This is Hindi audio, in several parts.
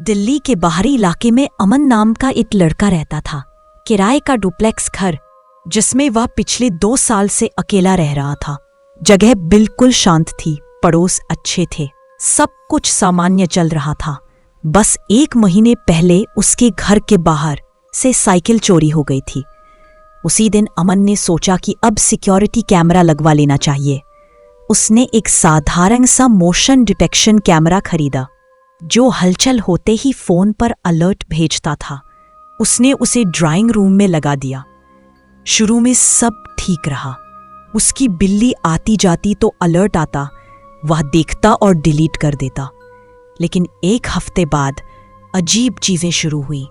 दिल्ली के बाहरी इलाके में अमन नाम का एक लड़का रहता था। किराए का डुप्लेक्स घर जिसमें वह पिछले 2 साल से अकेला रह रहा था। जगह बिल्कुल शांत थी, पड़ोस अच्छे थे, सब कुछ सामान्य चल रहा था। बस 1 महीने पहले उसके घर के बाहर से साइकिल चोरी हो गई थी। उसी दिन अमन ने सोचा कि अब सिक्योरिटी कैमरा लगवा लेना चाहिए। उसने एक साधारण सा मोशन डिटेक्शन कैमरा खरीदा जो हलचल होते ही फोन पर अलर्ट भेजता था। उसने उसे ड्राइंग रूम में लगा दिया। शुरू में सब ठीक रहा। उसकी बिल्ली आती जाती तो अलर्ट आता, वह देखता और डिलीट कर देता। लेकिन 1 हफ्ते बाद अजीब चीजें शुरू हुई।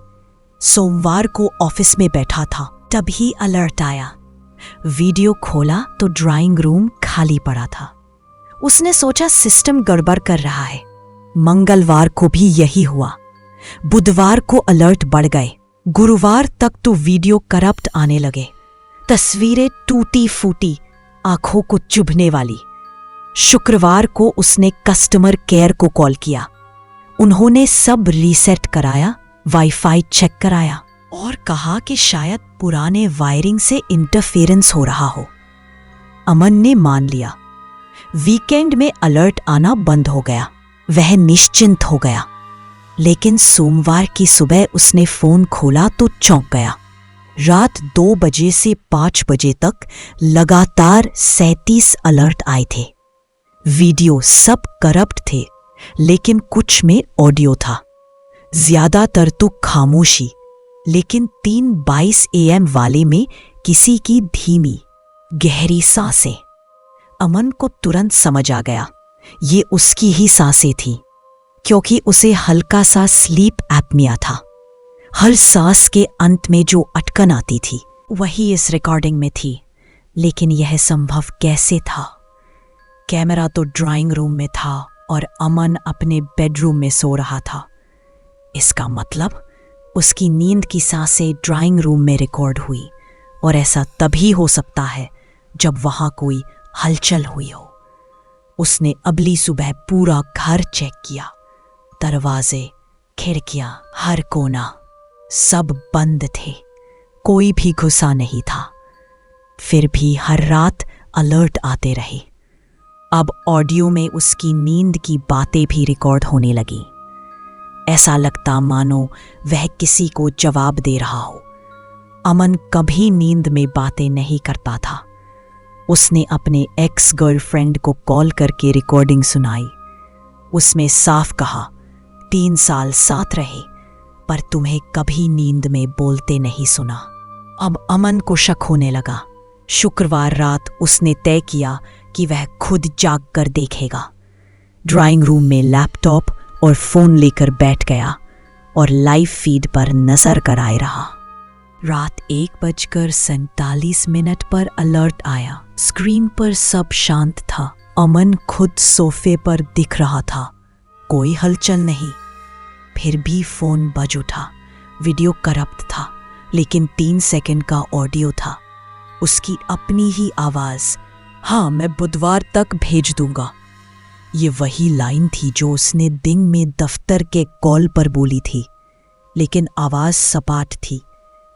सोमवार को ऑफिस में बैठा था, तभी अलर्ट आया। वीडियो खोला तो ड्राइंग रूम खाली पड़ा था। उसने सोचा सिस्टम गड़बड़ कर रहा है। मंगलवार को भी यही हुआ। बुधवार को अलर्ट बढ़ गए। गुरुवार तक तो वीडियो करप्ट आने लगे, तस्वीरें टूटी फूटी, आंखों को चुभने वाली। शुक्रवार को उसने कस्टमर केयर को कॉल किया। उन्होंने सब रीसेट कराया, वाईफाई चेक कराया और कहा कि शायद पुराने वायरिंग से इंटरफेरेंस हो रहा हो। अमन ने मान लिया। वीकेंड में अलर्ट आना बंद हो गया। वह निश्चिंत हो गया। लेकिन सोमवार की सुबह उसने फोन खोला तो चौंक गया। रात 2 बजे से 5 बजे तक लगातार 37 अलर्ट आए थे। वीडियो सब करप्ट थे, लेकिन कुछ में ऑडियो था। ज्यादातर तो खामोशी, लेकिन 3:22 AM वाले में किसी की धीमी गहरी सांसें। अमन को तुरंत समझ आ गया ये उसकी ही सांसें थी, क्योंकि उसे हल्का सा स्लीप एपनिया था। हर सांस के अंत में जो अटकन आती थी वही इस रिकॉर्डिंग में थी। लेकिन यह संभव कैसे था? कैमरा तो ड्राइंग रूम में था और अमन अपने बेडरूम में सो रहा था। इसका मतलब उसकी नींद की सांसें ड्राइंग रूम में रिकॉर्ड हुई, और ऐसा तभी हो सकता है जब वहां कोई हलचल हुई हो। उसने अगली सुबह पूरा घर चेक किया। दरवाजे, खिड़कियां, हर कोना सब बंद थे। कोई भी घुसा नहीं था। फिर भी हर रात अलर्ट आते रहे। अब ऑडियो में उसकी नींद की बातें भी रिकॉर्ड होने लगी। ऐसा लगता मानो वह किसी को जवाब दे रहा हो। अमन कभी नींद में बातें नहीं करता था। उसने अपने एक्स गर्लफ्रेंड को कॉल करके रिकॉर्डिंग सुनाई। उसमें साफ कहा, 3 साल साथ रहे पर तुम्हें कभी नींद में बोलते नहीं सुना। अब अमन को शक होने लगा। शुक्रवार रात उसने तय किया कि वह खुद जाग कर देखेगा। ड्राइंग रूम में लैपटॉप और फोन लेकर बैठ गया और लाइव फीड पर नजर कराए रहा। रात 1:47 पर अलर्ट आया। स्क्रीन पर सब शांत था। अमन खुद सोफे पर दिख रहा था, कोई हलचल नहीं। फिर भी फोन बज उठा। वीडियो करप्ट था, लेकिन 3 सेकंड का ऑडियो था। उसकी अपनी ही आवाज, हाँ मैं बुधवार तक भेज दूंगा। ये वही लाइन थी जो उसने दिन में दफ्तर के कॉल पर बोली थी, लेकिन आवाज सपाट थी,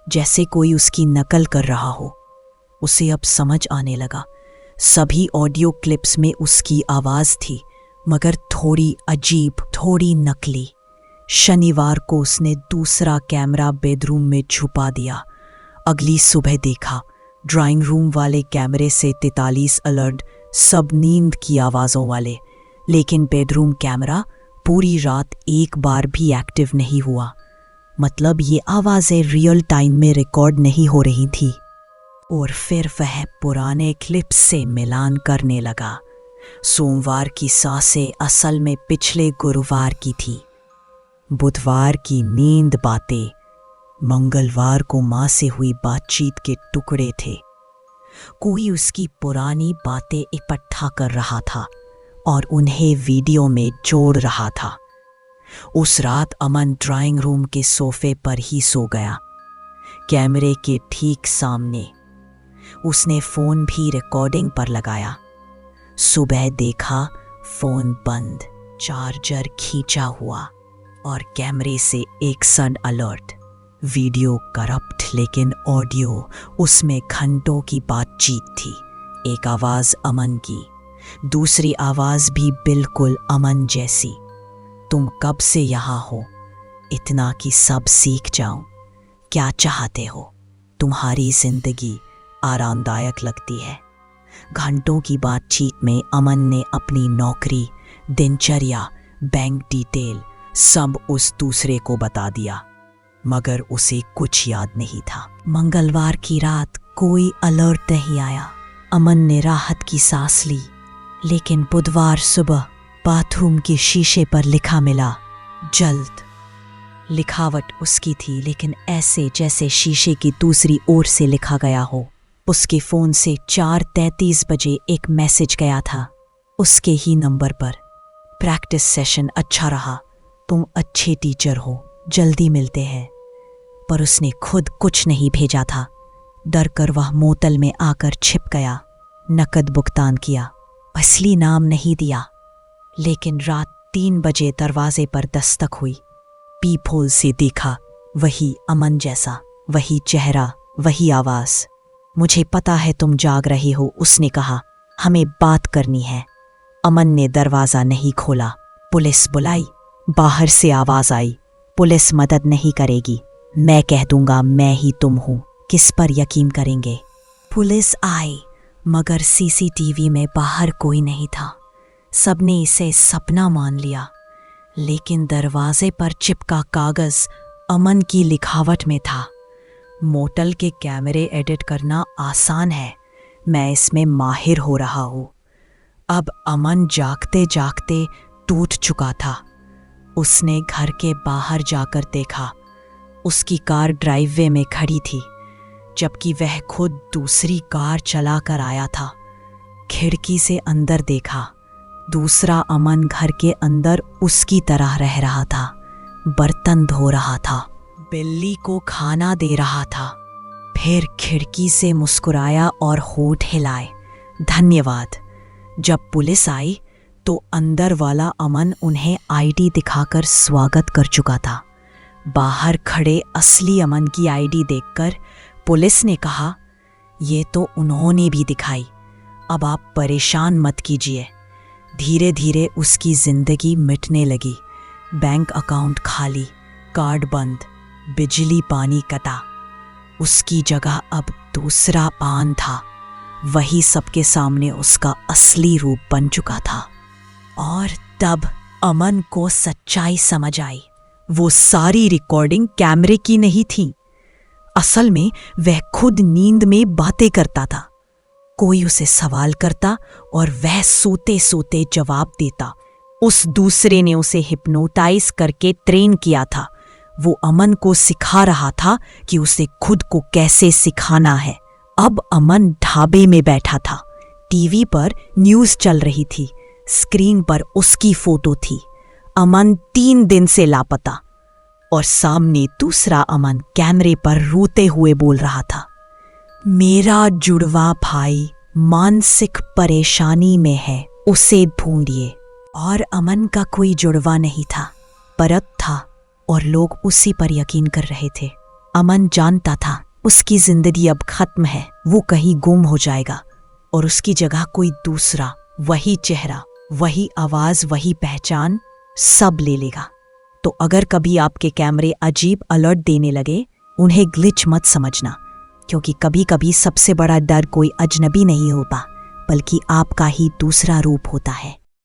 जैसे कोई उसकी नकल कर रहा हो। उसे अब समझ आने लगा, सभी ऑडियो क्लिप्स में उसकी आवाज थी, मगर थोड़ी अजीब, थोड़ी नकली। शनिवार को उसने दूसरा कैमरा बेडरूम में छुपा दिया। अगली सुबह देखा, ड्राइंग रूम वाले कैमरे से 43 अलर्ट, सब नींद की आवाजों वाले। लेकिन बेडरूम कैमरा पूरी रात एक बार भी एक्टिव नहीं हुआ। मतलब ये आवाजें रियल टाइम में रिकॉर्ड नहीं हो रही थी। और फिर वह पुराने क्लिप्स से मिलान करने लगा। सोमवार की सांसें असल में पिछले गुरुवार की थी। बुधवार की नींद बातें मंगलवार को मां से हुई बातचीत के टुकड़े थे। कोई उसकी पुरानी बातें इकट्ठा कर रहा था और उन्हें वीडियो में जोड़ रहा था। उस रात अमन ड्राइंग रूम के सोफे पर ही सो गया, कैमरे के ठीक सामने। उसने फोन भी रिकॉर्डिंग पर लगाया। सुबह देखा फोन बंद, चार्जर खींचा हुआ और कैमरे से एक सन अलर्ट। वीडियो करप्ट लेकिन ऑडियो उसमें घंटों की बातचीत थी। एक आवाज अमन की, दूसरी आवाज भी बिल्कुल अमन जैसी। तुम कब से यहाँ हो? इतना कि सब सीख जाऊं। क्या चाहते हो? तुम्हारी जिंदगी आरामदायक लगती है। घंटों की बातचीत में अमन ने अपनी नौकरी, दिनचर्या, बैंक डिटेल सब उस दूसरे को बता दिया, मगर उसे कुछ याद नहीं था। मंगलवार की रात कोई अलर्ट नहीं आया। अमन ने राहत की सांस ली, लेकिन बुधवार सुबह बाथरूम के शीशे पर लिखा मिला, जल्द। लिखावट उसकी थी, लेकिन ऐसे जैसे शीशे की दूसरी ओर से लिखा गया हो। उसके फोन से 4:33 बजे एक मैसेज गया था, उसके ही नंबर पर। प्रैक्टिस सेशन अच्छा रहा, तुम अच्छे टीचर हो, जल्दी मिलते हैं। पर उसने खुद कुछ नहीं भेजा था। डर कर वह मोतल में आकर छिप गया। नकद भुगतान किया, असली नाम नहीं दिया। लेकिन रात 3 बजे दरवाजे पर दस्तक हुई। पीप होल से देखा, वही अमन जैसा, वही चेहरा, वही आवाज। मुझे पता है तुम जाग रहे हो, उसने कहा, हमें बात करनी है। अमन ने दरवाजा नहीं खोला। पुलिस बुलाई। बाहर से आवाज आई, पुलिस मदद नहीं करेगी, मैं कह दूंगा मैं ही तुम हूं, किस पर यकीन करेंगे? पुलिस आई, मगर सीसीटीवी में बाहर कोई नहीं था। सबने इसे सपना मान लिया। लेकिन दरवाजे पर चिपका कागज अमन की लिखावट में था। मोटल के कैमरे एडिट करना आसान है, मैं इसमें माहिर हो रहा हूं। अब अमन जागते जागते टूट चुका था। उसने घर के बाहर जाकर देखा, उसकी कार ड्राइववे में खड़ी थी, जबकि वह खुद दूसरी कार चलाकर आया था। खिड़की से अंदर देखा, दूसरा अमन घर के अंदर उसकी तरह रह रहा था। बर्तन धो रहा था, बिल्ली को खाना दे रहा था। फिर खिड़की से मुस्कुराया और होठ हिलाए, धन्यवाद। जब पुलिस आई तो अंदर वाला अमन उन्हें आईडी दिखाकर स्वागत कर चुका था। बाहर खड़े असली अमन की आईडी देखकर पुलिस ने कहा, ये तो उन्होंने भी दिखाई, अब आप परेशान मत कीजिए। धीरे धीरे उसकी जिंदगी मिटने लगी। बैंक अकाउंट खाली, कार्ड बंद, बिजली पानी कटा। उसकी जगह अब दूसरा आन था। वही सबके सामने उसका असली रूप बन चुका था। और तब अमन को सच्चाई समझ आई। वो सारी रिकॉर्डिंग कैमरे की नहीं थी। असल में वह खुद नींद में बातें करता था। कोई उसे सवाल करता और वह सोते सोते जवाब देता। उस दूसरे ने उसे हिप्नोटाइज करके ट्रेन किया था। वो अमन को सिखा रहा था कि उसे खुद को कैसे सिखाना है। अब अमन ढाबे में बैठा था। टीवी पर न्यूज़ चल रही थी। स्क्रीन पर उसकी फोटो थी। अमन 3 दिन से लापता। और सामने दूसरा अमन कैमरे पर रोते हुए बोल रहा था, मेरा जुड़वा भाई मानसिक परेशानी में है, उसे ढूंढिए। और अमन का कोई जुड़वा नहीं था, परत था, और लोग उसी पर यकीन कर रहे थे। अमन जानता था उसकी जिंदगी अब खत्म है। वो कहीं गुम हो जाएगा और उसकी जगह कोई दूसरा, वही चेहरा, वही आवाज, वही पहचान सब ले लेगा। तो अगर कभी आपके कैमरे अजीब अलर्ट देने लगे, उन्हें ग्लिच मत समझना, क्योंकि कभी कभी सबसे बड़ा डर कोई अजनबी नहीं होता, बल्कि आपका ही दूसरा रूप होता है।